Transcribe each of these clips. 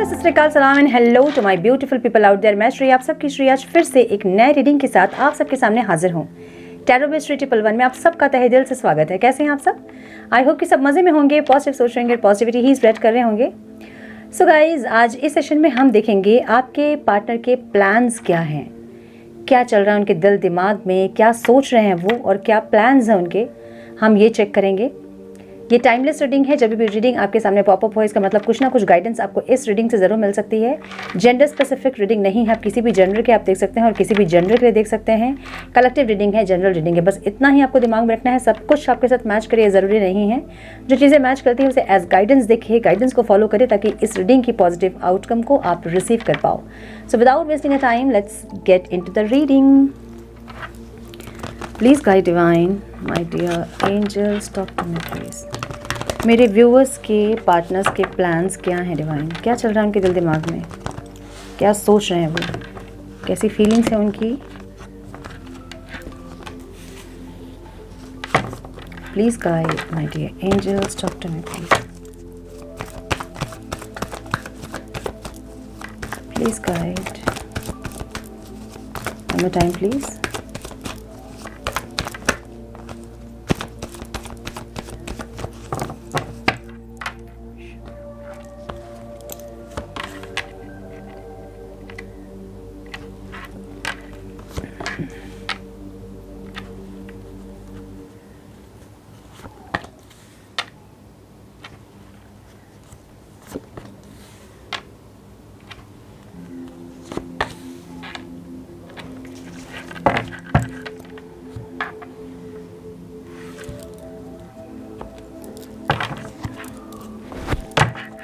नमस्ते, सत श्री अकाल, सलाम and hello to my beautiful people out there. मैं श्री आप सबकी श्री आज फिर से एक नए रीडिंग के साथ आप सबके सामने हाजिर हूँ। टैरो बेस श्री 111 में आप सबका तहे दिल से स्वागत है। कैसे हैं आप सब? आई होप कि सब मज़े में होंगे, पॉजिटिव सोच रहे होंगे, पॉजिटिविटी ही स्प्रेड कर रहे होंगे। सो गाइज, आज इस सेशन में हम देखेंगे आपके पार्टनर के प्लान्स क्या हैं, क्या चल रहा है उनके दिल दिमाग में, क्या सोच रहे हैं वो और क्या प्लान्स हैं उनके, हम ये चेक करेंगे। ये टाइमलेस रीडिंग है। जब भी रीडिंग आपके सामने पॉपअप हो, इसका मतलब कुछ ना कुछ गाइडेंस आपको इस रीडिंग से ज़रूर मिल सकती है। जेंडर स्पेसिफिक रीडिंग नहीं है, आप किसी भी जेंडर के आप देख सकते हैं और किसी भी जेंडर के लिए देख सकते हैं। कलेक्टिव रीडिंग है, जनरल रीडिंग है। बस इतना ही आपको दिमाग में रखना है। सब कुछ आपके साथ मैच करे ज़रूरी नहीं है। जो चीज़ें मैच करती हैं उसे एज गाइडेंस देखिए, गाइडेंस को फॉलो करें ताकि इस रीडिंग की पॉजिटिव आउटकम को आप रिसीव कर पाओ। So without wasting a time, let's get into the reading. Please guide divine, my dear angels, talk to me please. मेरे व्यूअर्स के पार्टनर्स के प्लान्स क्या हैं डिवाइन? क्या चल रहा है उनके दिल दिमाग में, क्या सोच रहे हैं वो, कैसी फीलिंग्स हैं उनकी? Please guide my dear angels, talk to me please. Please guide one more time please.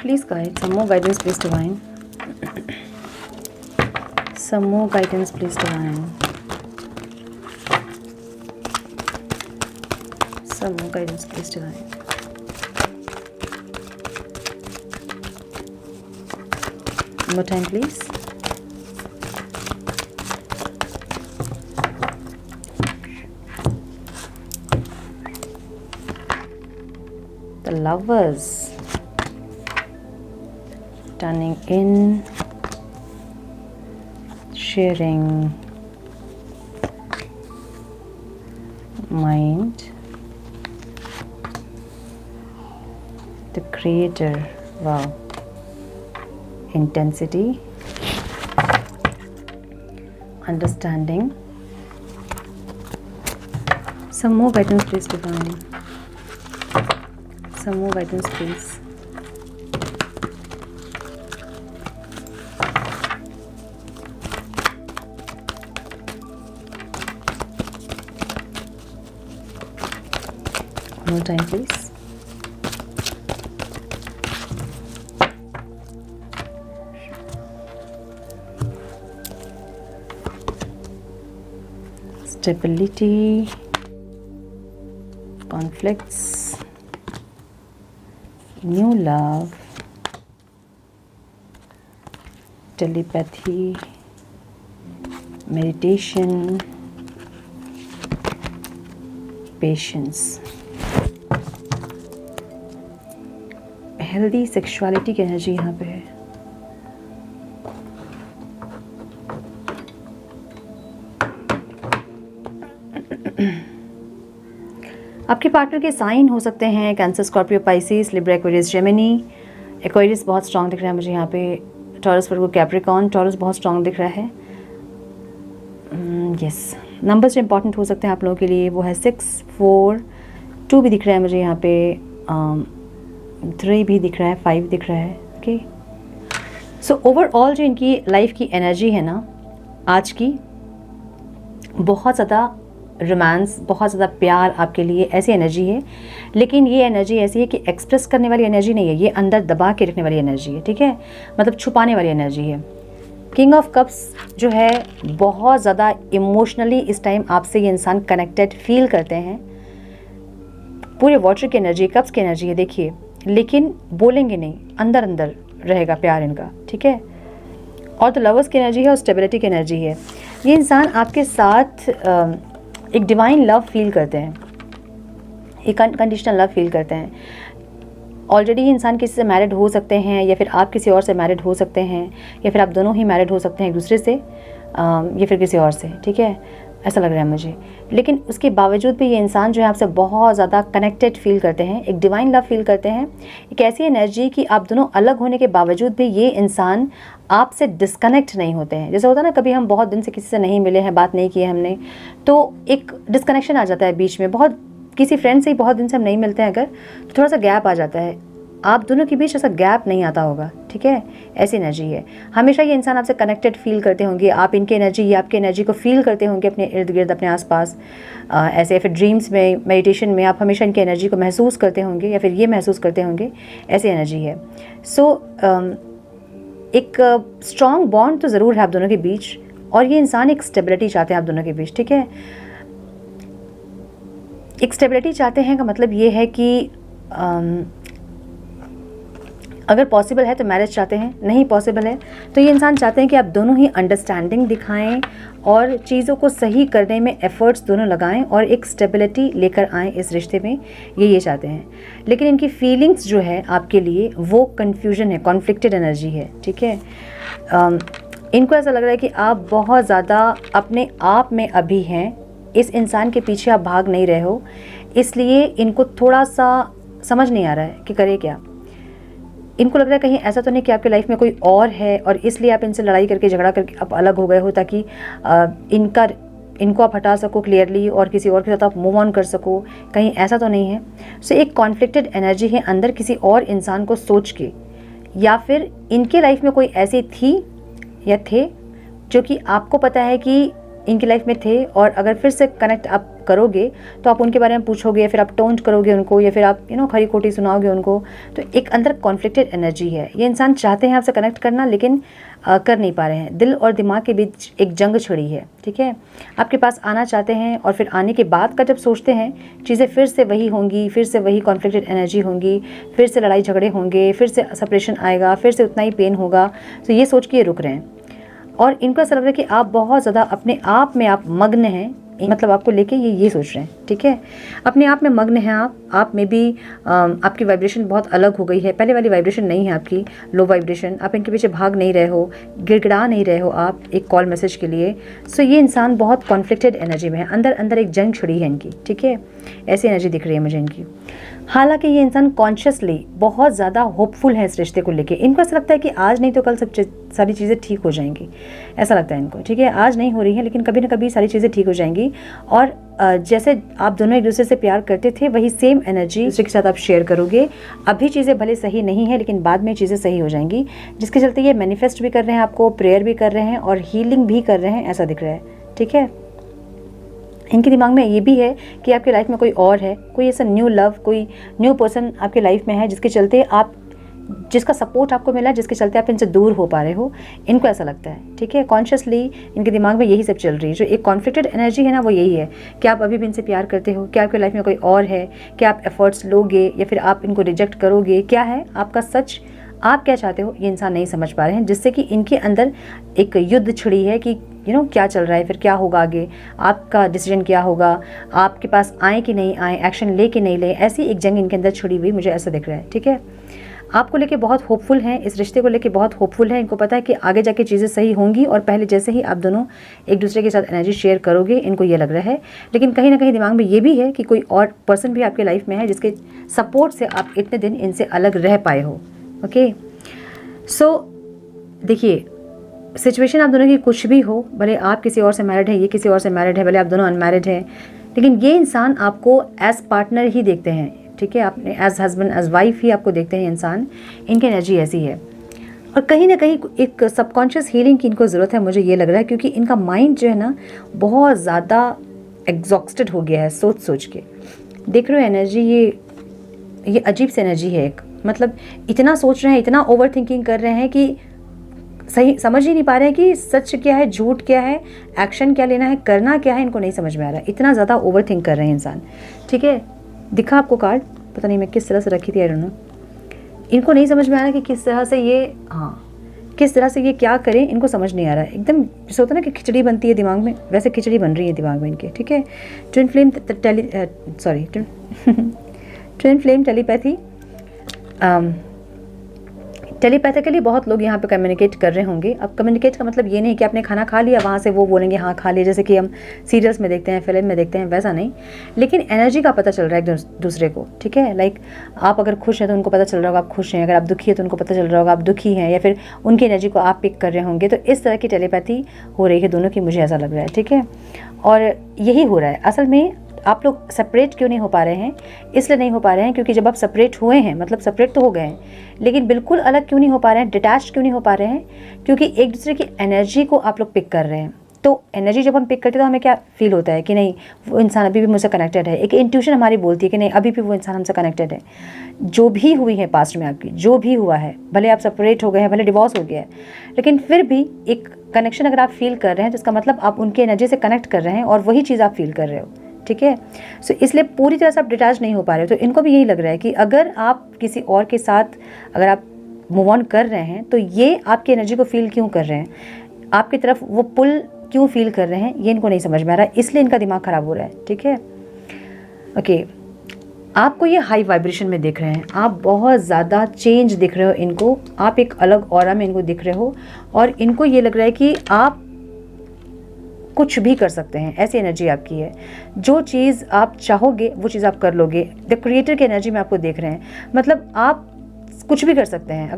Please guide some more guidance, please divine. Some more guidance, please divine. Some more guidance, please divine. One more time, please. The Lovers. Turning in, sharing, mind, the creator, wow, intensity, understanding. Some more guidance, please divine. Some more guidance, please. One more time, please. Stability, conflicts, new love, telepathy, meditation, patience. Healthy sexuality की energy यहाँ पे है। आपके partner के sign हो सकते हैं cancer, Scorpio, Pisces, Libra, Aquarius, Gemini. Aquarius बहुत स्ट्रांग दिख रहा है मुझे यहाँ पे। टॉरस, वर्गो, कैप्रिकॉर्न। टॉरस बहुत स्ट्रांग दिख रहा है। यस, नंबर्स जो इंपॉर्टेंट हो सकते हैं आप लोगों के लिए वो है 6, 4, 2 भी दिख रहा है मुझे यहाँ पे, 3 भी दिख रहा है, 5 दिख रहा है। ओके, सो ओवरऑल जो इनकी लाइफ की एनर्जी है ना आज की, बहुत ज़्यादा रोमांस, बहुत ज़्यादा प्यार आपके लिए, ऐसी एनर्जी है। लेकिन ये एनर्जी ऐसी है कि एक्सप्रेस करने वाली एनर्जी नहीं है, ये अंदर दबा के रखने वाली एनर्जी है। ठीक है, मतलब छुपाने वाली एनर्जी है। किंग ऑफ कप्स जो है बहुत ज़्यादा इमोशनली इस टाइम आपसे ये इंसान कनेक्टेड फील करते हैं। पूरे वाटर की एनर्जी, कप्स की एनर्जी है देखिए, लेकिन बोलेंगे नहीं, अंदर अंदर रहेगा प्यार इनका। ठीक है, और तो लवर्स की एनर्जी है और स्टेबिलिटी की एनर्जी है। ये इंसान आपके साथ एक डिवाइन लव फील करते हैं, एक अनकंडीशनल लव फील करते हैं। ऑलरेडी ही इंसान किसी से मैरिड हो सकते हैं, या फिर आप किसी और से मैरिड हो सकते हैं, या फिर आप दोनों ही मैरिड हो सकते हैं एक दूसरे से, या फिर किसी और से, ठीक है, ऐसा लग रहा है मुझे। लेकिन उसके बावजूद भी ये इंसान जो है आपसे बहुत ज़्यादा कनेक्टेड फील करते हैं, एक डिवाइन लव फील करते हैं, एक ऐसी एनर्जी कि आप दोनों अलग होने के बावजूद भी ये इंसान आपसे डिस्कनेक्ट नहीं होते हैं। जैसे होता है ना, कभी हम बहुत दिन से किसी से नहीं मिले हैं, बात नहीं की है हमने, तो एक डिस्कनेक्शन आ जाता है बीच में। बहुत किसी फ्रेंड से ही बहुत दिन से हम नहीं मिलते हैं अगर, तो थोड़ा सा गैप आ जाता है। आप दोनों के बीच ऐसा गैप नहीं आता होगा, ठीक है, ऐसी एनर्जी है। हमेशा ये इंसान आपसे कनेक्टेड फील करते होंगे, आप इनकी एनर्जी या आपकी एनर्जी को फील करते होंगे अपने इर्द गिर्द, अपने आसपास, ऐसे। फिर ड्रीम्स में, मेडिटेशन में आप हमेशा इनकी एनर्जी को महसूस करते होंगे, या फिर ये महसूस करते होंगे, ऐसी एनर्जी है। सो एक स्ट्रॉन्ग बॉन्ड तो ज़रूर है आप दोनों के बीच, और ये इंसान एक स्टेबिलिटी चाहते हैं आप दोनों के बीच, ठीक है। एक स्टेबिलिटी चाहते हैं का मतलब ये है कि अगर पॉसिबल है तो मैरिज चाहते हैं, नहीं पॉसिबल है तो ये इंसान चाहते हैं कि आप दोनों ही अंडरस्टैंडिंग दिखाएं और चीज़ों को सही करने में एफर्ट्स दोनों लगाएं और एक स्टेबिलिटी लेकर आएँ इस रिश्ते में, ये चाहते हैं। लेकिन इनकी फीलिंग्स जो है आपके लिए वो कन्फ्यूजन है, कॉन्फ्लिक्टेड एनर्जी है, ठीक है। इनको ऐसा लग रहा है कि आप बहुत ज़्यादा अपने आप में अभी हैं, इस इंसान के पीछे आप भाग नहीं रहे हो, इसलिए इनको थोड़ा सा समझ नहीं आ रहा है कि करे क्या। इनको लग रहा है कहीं ऐसा तो नहीं कि आपके लाइफ में कोई और है और इसलिए आप इनसे लड़ाई करके, झगड़ा करके आप अलग हो गए हो, ताकि इनको आप हटा सको क्लियरली और किसी और के साथ आप मूव ऑन कर सको, कहीं ऐसा तो नहीं है। सो एक कॉन्फ्लिक्टेड एनर्जी है अंदर किसी और इंसान को सोच के, या फिर इनके लाइफ में कोई ऐसी थी या थे जो कि आपको पता है कि इनकी लाइफ में थे, और अगर फिर से कनेक्ट आप करोगे तो आप उनके बारे में पूछोगे, या फिर आप टोंट करोगे उनको, या फिर आप खरी खोटी सुनाओगे उनको। तो एक अंदर कॉन्फ्लिक्टेड एनर्जी है। ये इंसान चाहते हैं आपसे कनेक्ट करना, लेकिन कर नहीं पा रहे हैं। दिल और दिमाग के बीच एक जंग छिड़ी है, ठीक है। आपके पास आना चाहते हैं, और फिर आने के बाद का जब सोचते हैं चीज़ें फिर से वही होंगी, फिर से वही कॉन्फ्लिक्टेड एनर्जी होंगी, फिर से लड़ाई झगड़े होंगे, फिर से सेपरेशन आएगा, फिर से उतना ही पेन होगा। तो ये सोच के ये रुक रहे हैं, और इनको ऐसा लग रहा है कि आप बहुत ज़्यादा अपने आप में आप मग्न हैं, मतलब आपको लेके ये सोच रहे हैं, ठीक है। अपने आप में मग्न हैं आप में भी आपकी वाइब्रेशन बहुत अलग हो गई है, पहले वाली वाइब्रेशन नहीं है आपकी, लो वाइब्रेशन। आप इनके पीछे भाग नहीं रहे हो, गिड़गिड़ा नहीं रहे हो आप एक कॉल मैसेज के लिए। सो ये इंसान बहुत कॉन्फ्लिक्टेड एनर्जी में है, अंदर अंदर एक जंग छिड़ी है इनकी, ठीक है, ऐसी एनर्जी दिख रही है मुझे इनकी। हालांकि ये इंसान कॉन्शियसली बहुत ज़्यादा होपफुल है इस रिश्ते को लेके। इनको ऐसा लगता है कि आज नहीं तो कल सब सारी चीज़ें ठीक हो जाएंगी, ऐसा लगता है इनको, ठीक है। आज नहीं हो रही है, लेकिन कभी ना कभी सारी चीज़ें ठीक हो जाएंगी। और जैसे आप दोनों एक दूसरे से प्यार करते थे, वही सेम एनर्जी दूसरे के साथ आप शेयर करोगे। अभी चीज़ें भले सही नहीं है, लेकिन बाद में चीज़ें सही हो जाएंगी, जिसके चलते ये मैनिफेस्ट भी कर रहे हैं आपको, प्रेयर भी कर रहे हैं और हीलिंग भी कर रहे हैं, ऐसा दिख रहा है, ठीक है। इनके दिमाग में ये भी है कि आपकी लाइफ में कोई और है, कोई ऐसा न्यू लव, कोई न्यू पर्सन आपकी लाइफ में है, जिसके चलते आप, जिसका सपोर्ट आपको मिला, जिसके चलते आप इनसे दूर हो पा रहे हो। इनको ऐसा लगता है, ठीक है। कॉन्शियसली इनके दिमाग में यही सब चल रही है। जो एक कॉन्फ्लिक्टेड एनर्जी है ना, वो यही है कि आप अभी भी इनसे प्यार करते हो, क्या आपकी लाइफ में कोई और है, क्या आप एफर्ट्स लोगे या फिर आप इनको रिजेक्ट करोगे, क्या है आपका सच, आप क्या चाहते हो, ये इंसान नहीं समझ पा रहे हैं। जिससे कि इनके अंदर एक युद्ध छिड़ी है कि क्या चल रहा है, फिर क्या होगा आगे, आपका डिसीजन क्या होगा, आपके पास आए कि नहीं आए, एक्शन ले कि नहीं ले, ऐसी एक जंग इनके अंदर छिड़ी हुई मुझे ऐसा दिख रहा है, ठीक है। आपको लेके बहुत होपफुल हैं, इस रिश्ते को लेके बहुत होपफुल हैं। इनको पता है कि आगे जाके चीज़ें सही होंगी और पहले जैसे ही आप दोनों एक दूसरे के साथ एनर्जी शेयर करोगे, इनको ये लग रहा है। लेकिन कहीं ना कहीं दिमाग में ये भी है कि कोई और पर्सन भी आपके लाइफ में है, जिसके सपोर्ट से आप इतने दिन इनसे अलग रह पाए हो, ओके। सो देखिए, सिचुएशन आप दोनों की कुछ भी हो, भले आप किसी और से मैरिड है, ये किसी और से मैरिड है, भले आप दोनों अनमैरिड हैं, लेकिन ये इंसान आपको एज पार्टनर ही देखते हैं, ठीक है। आपने एज हस्बैंड, एज वाइफ ही आपको देखते हैं इंसान। इनकी एनर्जी ऐसी है, और कहीं ना कहीं एक सबकॉन्शियस हीलिंग की इनको ज़रूरत है, मुझे ये लग रहा है, क्योंकि इनका माइंड जो है ना बहुत ज़्यादा एग्जॉस्टेड हो गया है सोच सोच के। देख रहे हो एनर्जी, ये अजीब सी एनर्जी है एक, मतलब इतना सोच रहे हैं, इतना ओवर थिंकिंग कर रहे हैं कि सही समझ ही नहीं पा रहे हैं कि सच क्या है, झूठ क्या है, एक्शन क्या लेना है, करना क्या है, इनको नहीं समझ में आ रहा है। इतना ज़्यादा ओवर थिंक कर रहे हैं इंसान, ठीक है। दिखा आपको कार्ड, पता नहीं मैं किस तरह से रखी थी, आई डोंट नो। इनको नहीं समझ में आ रहा है कि किस तरह से ये, किस तरह से ये क्या करें, इनको समझ नहीं आ रहा है। एकदम जैसे होता है ना कि खिचड़ी बनती है दिमाग में, वैसे खिचड़ी बन रही है दिमाग में इनके, ठीक है। ट्विन फ्लेम टेलीपैथी, टेलीपैथिकली बहुत लोग यहाँ पे कम्युनिकेट कर रहे होंगे। अब कम्युनिकेट का मतलब ये नहीं कि आपने खाना खा लिया वहाँ से वो बोलेंगे हाँ खा लिया, जैसे कि हम सीरियल्स में देखते हैं, फिल्म में देखते हैं, वैसा नहीं। लेकिन एनर्जी का पता चल रहा है एक दूसरे को, ठीक है। लाइक आप अगर खुश हैं तो उनको पता चल रहा होगा आप खुश हैं, अगर आप दुखी हैं तो उनको पता चल रहा होगा आप दुखी हैं, या फिर उनकी एनर्जी को आप पिक कर रहे होंगे। तो इस तरह की टेलीपैथी हो रही है दोनों की, मुझे ऐसा लग रहा है, ठीक है। और यही हो रहा है असल में। आप लोग सेपरेट क्यों नहीं हो पा रहे हैं? इसलिए नहीं हो पा रहे हैं क्योंकि जब आप सेपरेट हुए हैं, मतलब सेपरेट तो हो गए हैं, लेकिन बिल्कुल अलग क्यों नहीं हो पा रहे हैं, डिटैच क्यों नहीं हो पा रहे हैं? क्योंकि एक दूसरे की एनर्जी को आप लोग पिक कर रहे हैं। तो एनर्जी जब हम पिक करते हैं तो हमें क्या फील होता है कि नहीं वो इंसान अभी भी मुझसे कनेक्टेड है। एक इंट्यूशन हमारी बोलती है कि नहीं अभी भी वो इंसान हमसे कनेक्टेड है। जो भी हुई है पास्ट में आपकी, जो भी हुआ है, भले आप सेपरेट हो गए हैं, भले डिवोर्स हो गया है, लेकिन फिर भी एक कनेक्शन अगर आप फील कर रहे हैं तो इसका मतलब आप उनकी एनर्जी से कनेक्ट कर रहे हैं और वही चीज़ आप फील कर रहे हो, ठीक है। सो इसलिए पूरी तरह से आप डिटैच नहीं हो पा रहे हो। तो इनको भी यही लग रहा है कि अगर आप किसी और के साथ अगर आप मूव ऑन कर रहे हैं तो ये आपकी एनर्जी को फील क्यों कर रहे हैं, आपकी तरफ वो पुल क्यों फील कर रहे हैं, ये इनको नहीं समझ में आ रहा है, इसलिए इनका दिमाग ख़राब हो रहा है, ठीक है। ओके, आपको ये हाई वाइब्रेशन में दिख रहे हैं, आप बहुत ज़्यादा चेंज दिख रहे हो इनको, आप एक अलग ऑरा में इनको दिख रहे हो और इनको ये लग रहा है कि आप कुछ भी कर सकते हैं, ऐसी एनर्जी आपकी है। जो चीज़ आप चाहोगे वो चीज़ आप कर लोगे। द क्रिएटर की एनर्जी में आपको देख रहे हैं, मतलब आप कुछ भी कर सकते हैं।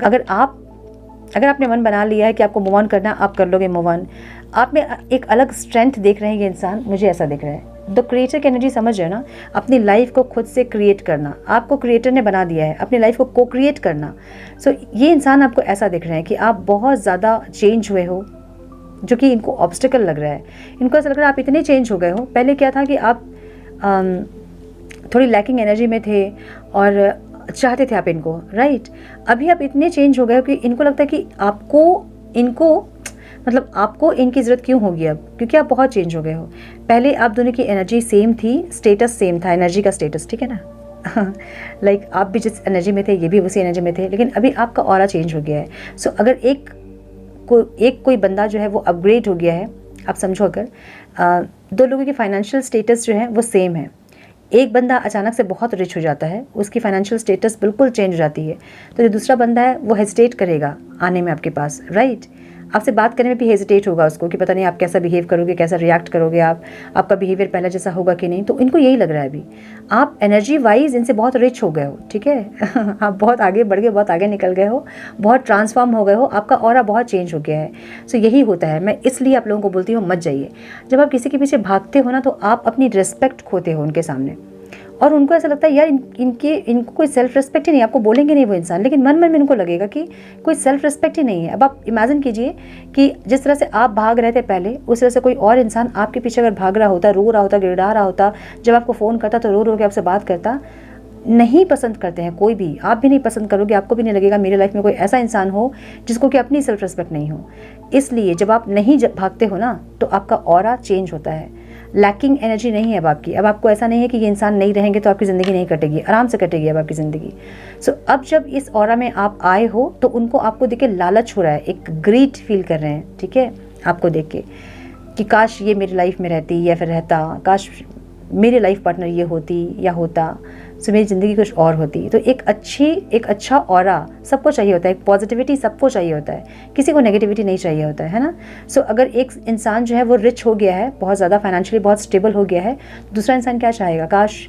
अगर आपने मन बना लिया है कि आपको मूव ऑन करना, आप कर लोगे मूव ऑन। आप में एक अलग स्ट्रेंथ देख रहे हैं ये इंसान, मुझे ऐसा दिख रहा है। द क्रिएटर की एनर्जी समझ रहे हो ना, अपनी लाइफ को खुद से क्रिएट करना, आपको क्रिएटर ने बना दिया है, अपनी लाइफ को को क्रिएट करना। सो ये इंसान आपको ऐसा दिख रहे हैं कि आप बहुत ज़्यादा चेंज हुए हो, जो कि इनको ऑब्स्टिकल लग रहा है। इनको ऐसा लग रहा है आप इतने चेंज हो गए हो। पहले क्या था कि आप थोड़ी लैकिंग एनर्जी में थे और चाहते थे आप इनको, राइट। अभी आप इतने चेंज हो गए हो कि इनको लगता है कि आपको इनकी ज़रूरत क्यों होगी अब, क्योंकि आप बहुत चेंज हो गए हो। पहले आप दोनों की एनर्जी सेम थी, स्टेटस सेम था, एनर्जी का स्टेटस, ठीक है ना। लाइक आप भी जिस एनर्जी में थे ये भी उसी एनर्जी में थे, लेकिन अभी आपका ऑरा चेंज हो गया है। सो अगर एक कोई बंदा जो है वो अपग्रेड हो गया है, आप समझो अगर दो लोगों की फाइनेंशियल स्टेटस जो है वो सेम है, एक बंदा अचानक से बहुत रिच हो जाता है, उसकी फाइनेंशियल स्टेटस बिल्कुल चेंज हो जाती है, तो जो दूसरा बंदा है वो हेजिटेट करेगा आने में आपके पास, राइट। आपसे बात करने में भी हेजिटेट होगा उसको कि पता नहीं आप कैसा बिहेव करोगे, कैसा रिएक्ट करोगे, आपका बिहेवियर पहले जैसा होगा कि नहीं। तो इनको यही लग रहा है अभी आप एनर्जी वाइज इनसे बहुत रिच हो गए हो, ठीक है। आप बहुत आगे बढ़ गए, बहुत आगे निकल गए हो, बहुत ट्रांसफॉर्म हो गए हो, आपका ऑरा बहुत चेंज हो गया है। सो यही होता है, मैं इसलिए आप लोगों को बोलती हूँ मत जाइए। जब आप किसी के पीछे भागते हो ना तो आप अपनी रिस्पेक्ट खोते हो उनके सामने, और उनको ऐसा लगता है यार इनको कोई सेल्फ रिस्पेक्ट ही नहीं। आपको बोलेंगे नहीं वो इंसान, लेकिन मन में इनको लगेगा कि कोई सेल्फ रिस्पेक्ट ही नहीं है। अब आप इमेजिन कीजिए कि जिस तरह से आप भाग रहे थे पहले, उस तरह से कोई और इंसान आपके पीछे अगर भाग रहा होता, रो रहा होता, गिड़गिड़ा रहा होता, जब आपको फ़ोन करता तो रो रो के आपसे बात करता। नहीं पसंद करते हैं कोई भी, आप भी नहीं पसंद करोगे, आपको भी नहीं लगेगा मेरे लाइफ में कोई ऐसा इंसान हो जिसको कि अपनी सेल्फ रिस्पेक्ट नहीं हो। इसलिए जब आप नहीं भागते हो ना तो आपका ऑरा चेंज होता है, लैकिंग एनर्जी नहीं है अब आपकी। अब आपको ऐसा नहीं है कि ये इंसान नहीं रहेंगे तो आपकी ज़िंदगी नहीं कटेगी, आराम से कटेगी अब आपकी ज़िंदगी। सो अब जब इस ऑरा में आप आए हो तो उनको आपको देख के लालच हो रहा है, एक ग्रीड फील कर रहे हैं, ठीक है, आपको देख के कि काश ये मेरी लाइफ में रहती या फिर रहता, काश मेरे लाइफ पार्टनर ये होती या होता, सो मेरी ज़िंदगी कुछ और होती। तो एक अच्छा ऑरा सबको चाहिए होता है, एक पॉजिटिविटी सबको चाहिए होता है, किसी को नेगेटिविटी नहीं चाहिए होता है ना। सो अगर एक इंसान जो है वो रिच हो गया है, बहुत ज़्यादा फाइनेंशियली बहुत स्टेबल हो गया है, दूसरा इंसान क्या चाहेगा, काश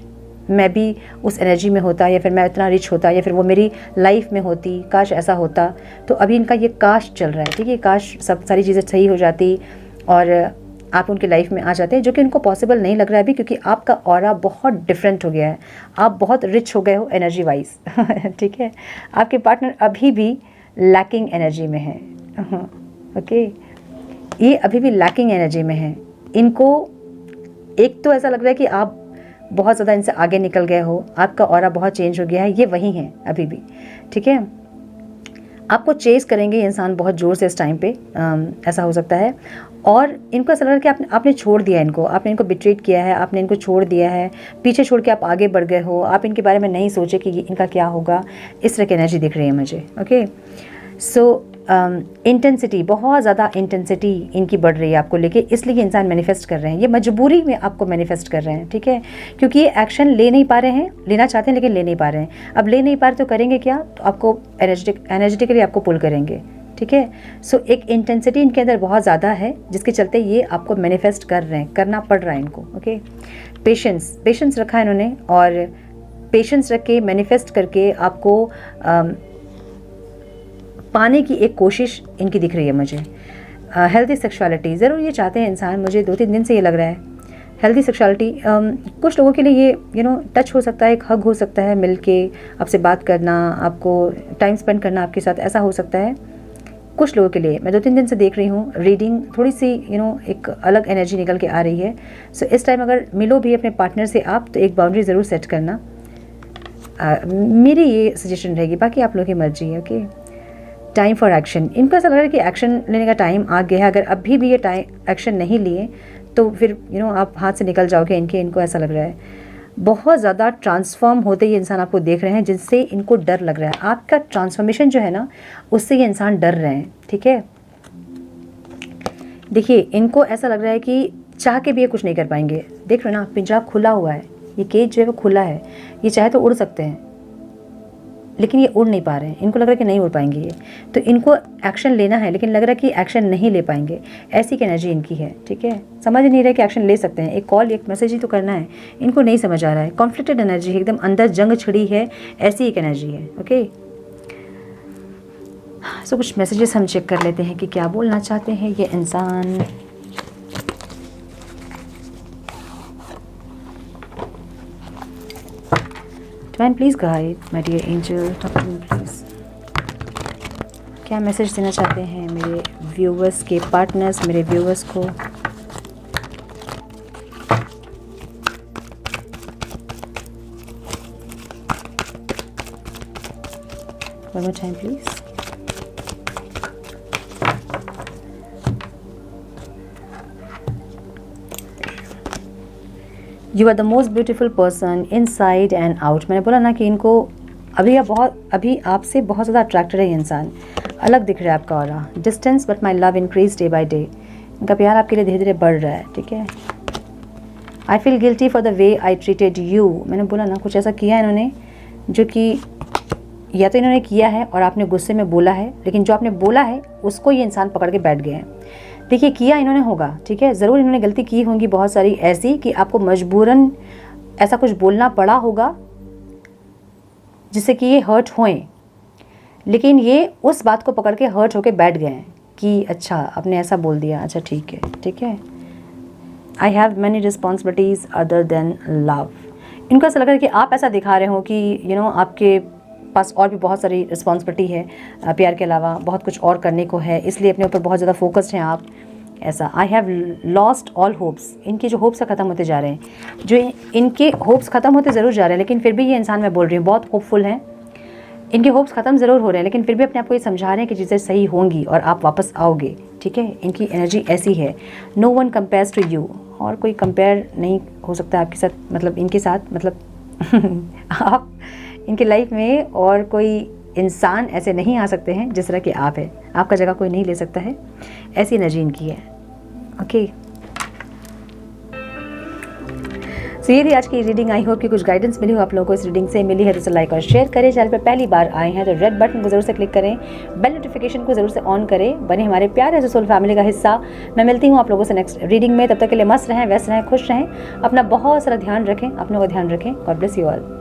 मैं भी उस एनर्जी में होता, या फिर मैं इतना रिच होता, या फिर वो मेरी लाइफ में होती, काश ऐसा होता। तो अभी इनका ये काश चल रहा है, ठीक है, काश सब सारी चीज़ें सही हो जाती और आप उनकी लाइफ में आ जाते हैं, जो कि उनको पॉसिबल नहीं लग रहा है अभी, क्योंकि आपका ऑरा बहुत डिफरेंट हो गया है, आप बहुत रिच हो गए हो एनर्जी वाइज। ठीक है, आपके पार्टनर अभी भी लैकिंग एनर्जी में है। ओके, ये अभी भी लैकिंग एनर्जी में है। इनको एक तो ऐसा लग रहा है कि आप बहुत ज़्यादा इनसे आगे निकल गए हो, आपका ऑरा बहुत चेंज हो गया है, ये वही है अभी भी, ठीक है। आपको चेस करेंगे इंसान बहुत ज़ोर से इस टाइम पे, ऐसा हो सकता है। और इनको ऐसा लग रहा है कि आपने छोड़ दिया इनको, आपने इनको बिट्रेट किया है, आपने इनको छोड़ दिया है, पीछे छोड़ के आप आगे बढ़ गए हो, आप इनके बारे में नहीं सोचे कि इनका क्या होगा। इस तरह की एनर्जी दिख रही है मुझे। ओके, सो इंटेंसिटी, बहुत ज़्यादा इंटेंसिटी इनकी बढ़ रही है आपको लेके, इसलिए ये इंसान मैनिफेस्ट कर रहे हैं, ये मजबूरी में आपको मैनिफेस्ट कर रहे हैं, ठीक है, क्योंकि ये एक्शन ले नहीं पा रहे हैं, लेना चाहते हैं लेकिन ले नहीं पा रहे हैं। अब ले नहीं पा रहे तो करेंगे क्या, तो आपको एनर्जेटिकली आपको पुल करेंगे, ठीक है। सो एक इंटेंसिटी इनके अंदर बहुत ज़्यादा है, जिसके चलते ये आपको मैनिफेस्ट कर रहे हैं, करना पड़ रहा है इनको, ओके। पेशेंस रखा है इन्होंने, और पेशेंस रख के मैनिफेस्ट करके आपको पाने की एक कोशिश इनकी दिख रही है मुझे। हेल्दी सेक्सुअलिटी ज़रूर ये चाहते हैं इंसान, मुझे 2-3 दिन से ये लग रहा है। हेल्दी सेक्सुअलिटी कुछ लोगों के लिए ये टच हो सकता है, एक हग हो सकता है, मिल के आपसे बात करना, आपको टाइम स्पेंड करना आपके साथ, ऐसा हो सकता है कुछ लोगों के लिए। मैं 2-3 दिन से देख रही हूँ, रीडिंग थोड़ी सी एक अलग एनर्जी निकल के आ रही है। सो इस टाइम अगर मिलो भी अपने पार्टनर से आप, तो एक बाउंड्री ज़रूर सेट करना, मेरी ये सजेशन रहेगी, बाकी आप लोगों की मर्जी है, ओके। टाइम फॉर एक्शन, इनको ऐसा लग रहा है कि एक्शन लेने का टाइम आ गया है। अगर अभी भी ये एक्शन नहीं लिए तो फिर आप हाथ से निकल जाओगे इनको ऐसा लग रहा है। बहुत ज़्यादा ट्रांसफॉर्म होते ये इंसान आपको देख रहे हैं, जिनसे इनको डर लग रहा है। आपका ट्रांसफॉर्मेशन जो है ना, उससे ये इंसान डर रहे हैं, ठीक है। देखिए, इनको ऐसा लग रहा है कि चाह के भी ये कुछ नहीं कर पाएंगे। देख रहे हो ना, पिंजरा खुला हुआ है, ये केज जो है वो खुला है, ये चाहे तो उड़ सकते हैं, लेकिन ये उड़ नहीं पा रहे हैं। इनको लग रहा है कि नहीं उड़ पाएंगे ये, तो इनको एक्शन लेना है, लेकिन लग रहा है कि एक्शन नहीं ले पाएंगे, ऐसी की एनर्जी इनकी है, ठीक है। समझ नहीं रहा कि एक्शन ले सकते हैं, एक कॉल एक मैसेज ही तो करना है, इनको नहीं समझ आ रहा है। कॉन्फ्लिक्टेड एनर्जी है, एकदम अंदर जंग छिड़ी है, ऐसी एक एनर्जी है, ओके। सो कुछ मैसेजेस हम चेक कर लेते हैं कि क्या बोलना चाहते हैं ये इंसान। Divine, please guide my dear angel, talk to me please. क्या मैसेज देना चाहते हैं मेरे व्यूवर्स के पार्टनर्स, मेरे व्यूवर्स को। One more time please. You are the most beautiful person inside and out. मैंने बोला ना कि इनको अभी आपसे बहुत ज़्यादा अट्रैक्टेड है ये इंसान, अलग दिख रहा है आपका aura. Distance but my love increase day by day, इनका प्यार आपके लिए धीरे धीरे बढ़ रहा है, ठीक है। I feel guilty for the way I treated you. मैंने बोला ना, कुछ ऐसा किया है इन्होंने जो कि या तो इन्होंने किया है और आपने गुस्से में बोला है, लेकिन जो आपने बोला है उसको ये इंसान पकड़ के बैठ गए हैं। देखिए, किया इन्होंने होगा, ठीक है, ज़रूर इन्होंने गलती की होंगी बहुत सारी ऐसी कि आपको मजबूरन ऐसा कुछ बोलना पड़ा होगा जिससे कि ये हर्ट होएं, लेकिन ये उस बात को पकड़ के हर्ट होके बैठ गए हैं कि अच्छा आपने ऐसा बोल दिया, अच्छा ठीक है, ठीक है। I have many responsibilities other than love. इनको ऐसा लग रहा है कि आप ऐसा दिखा रहे हो कि आपके पास और भी बहुत सारी रिस्पॉन्सिबिलिटी है, प्यार के अलावा बहुत कुछ और करने को है, इसलिए अपने ऊपर बहुत ज़्यादा फोकस्ड हैं आप, ऐसा। I have lost all hopes, इनके जो होप्स ख़त्म होते जा रहे हैं, जो इनके होप्स ख़त्म होते ज़रूर जा रहे हैं, लेकिन फिर भी ये इंसान, मैं बोल रही हूँ, बहुत होपफुल हैं। इनके होप्स ख़त्म ज़रूर हो रहे हैं, लेकिन फिर भी अपने आप को ये समझा रहे हैं कि चीज़ें सही होंगी और आप वापस आओगे, ठीक है। इनकी एनर्जी ऐसी है। No one compares to you, और कोई कंपेयर नहीं हो सकता आपके साथ, मतलब इनके साथ, मतलब आप इनकी लाइफ में और कोई इंसान ऐसे नहीं आ सकते हैं जिस तरह के आप हैं, आपका जगह कोई नहीं ले सकता है, ऐसी एनर्जी इनकी है, ओके। सो ये थी आज की रीडिंग। आई होप कि कुछ गाइडेंस मिली हो आप लोगों को इस रीडिंग से। मिली है तो इसे लाइक और शेयर करें। चैनल पर पहली बार आए हैं तो रेड बटन को जरूर से क्लिक करें, बेल नोटिफिकेशन को जरूर से ऑन करें, बने हमारे प्यारे सोल फैमिली का हिस्सा। मैं मिलती हूँ आप लोगों से नेक्स्ट रीडिंग में, तब तक के लिए मस्त रहें, व्यस्त रहें, खुश रहें, अपना बहुत सारा ध्यान रखें, अपनों का ध्यान रखें। God bless you all.